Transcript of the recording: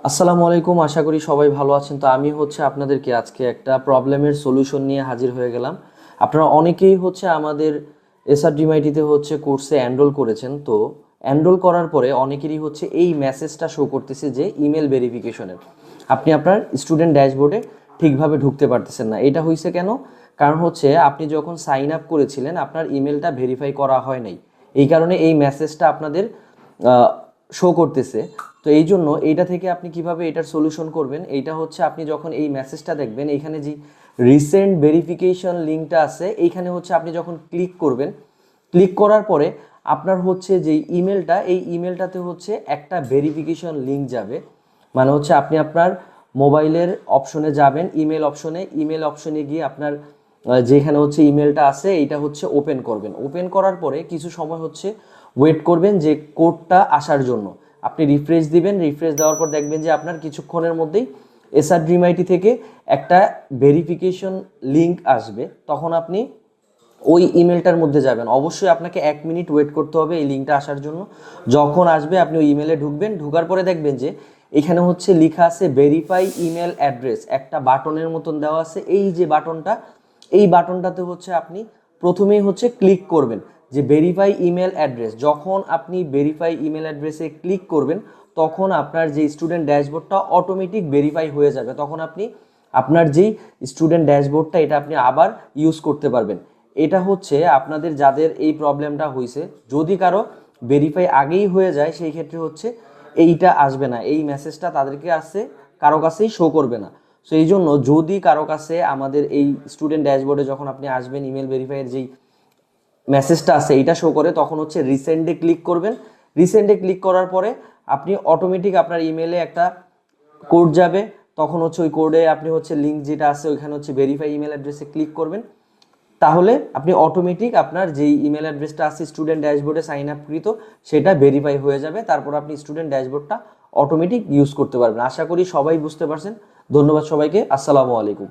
আসসালামু আলাইকুম, আশা করি সবাই ভালো আছেন। তো আমি আপনাদেরকে আজকে একটা প্রবলেমের সলিউশন নিয়ে হাজির হয়ে গেলাম। আপনারা অনেকেই আমাদের এসআরডিমাইটিতে কোর্সে এনরোল করেছেন। তো এনরোল করার পরে অনেকেরই এই মেসেজটা শো করতেছে যে ইমেল ভেরিফিকেশনের আপনি আপনার স্টুডেন্ট ড্যাশবোর্ডে ঠিকভাবে ঢুকতে পারতেছেন না। এটা হয়েছে কেন? কারণ আপনি যখন সাইন আপ করেছিলেন আপনার ইমেলটা ভেরিফাই করা হয় নাই, এই কারণে এই মেসেজটা আপনাদের শো করতেছে। তো এই জন্য এইটা থেকে আপনি কিভাবে এটার সলিউশন করবেন, এইটা আপনি যখন এই মেসেজটা দেখবেন, এইখানে যে রিসেন্ট ভেরিফিকেশন লিঙ্কটা আছে, এইখানে আপনি যখন ক্লিক করবেন, ক্লিক করার পরে আপনার যে ইমেলটা, এই ইমেলটাতে একটা ভেরিফিকেশন লিঙ্ক যাবে। মানে আপনি আপনার মোবাইলের অপশনে যাবেন, ইমেল অপশনে গিয়ে আপনার যেখানে ইমেলটা আছে এইটা ওপেন করবেন। ওপেন করার পরে কিছু সময় ওয়েট করবেন যে কোডটা আসার জন্য। আপনি রিফ্রেশ দিবেন, রিফ্রেশ দেওয়ার পর দেখবেন যে আপনার কিছুক্ষণের মধ্যেই এসআরডিএমআইটি থেকে একটা ভেরিফিকেশন লিঙ্ক আসবে। তখন আপনি ওই ইমেলটার মধ্যে যাবেন। অবশ্যই আপনাকে 1 মিনিট ওয়েট করতে হবে এই লিঙ্কটা আসার জন্য। যখন আসবে আপনি ওই ইমেলে ঢুকবেন, ঢুকার পরে দেখবেন যে এখানে লেখা আছে ভেরিফাই ইমেল অ্যাড্রেস, একটা বাটনের মতন দেওয়া আছে। এই যে বাটনটা, এই বাটনটাতে আপনি প্রথমেই ক্লিক করবেন যে ভেরিফাই ইমেল অ্যাড্রেস। যখন আপনি ভেরিফাই ইমেল অ্যাড্রেসে ক্লিক করবেন তখন আপনার যে স্টুডেন্ট ড্যাশবোর্ডটা অটোমেটিক ভেরিফাই হয়ে যাবে। তখন আপনি আপনার যেই স্টুডেন্ট ড্যাশবোর্ডটা এটা আপনি আবার ইউজ করতে পারবেন। এটা আপনাদের যাদের এই প্রবলেমটা হয়েছে, যদি কারো ভেরিফাই আগেই হয়ে যায় সেই ক্ষেত্রে এইটা আসবে না, এই মেসেজটা তাদেরকে আসছে, কারো কাছেই শো করবে না। সো এই জন্য যদি কারো কাছে আমাদের এই স্টুডেন্ট ড্যাশবোর্ডে যখন আপনি আসবেন, ইমেল ভেরিফাইয়ের যেই মেসেজটা আছে এইটা শো করে, তখন রিসেন্টে ক্লিক করবেন। রিসেন্টে ক্লিক করার পরে আপনি অটোমেটিক আপনার ইমেলে একটা কোড যাবে। তখন ওই কোডে আপনি লিঙ্ক যেটা আছে ওইখানে ভেরিফাই ইমেল অ্যাড্রেসে ক্লিক করবেন। তাহলে আপনি অটোমেটিক আপনার যেই ইমেল অ্যাড্রেসটা আছে স্টুডেন্ট ড্যাশবোর্ডে সাইন আপ কৃত সেটা ভেরিফাই হয়ে যাবে। তারপর আপনি স্টুডেন্ট ড্যাশবোর্ডটা অটোমেটিক ইউজ করতে পারবেন। আশা করি সবাই বুঝতে পারছেন। ধন্যবাদ সবাইকে। আসসালামু আলাইকুম।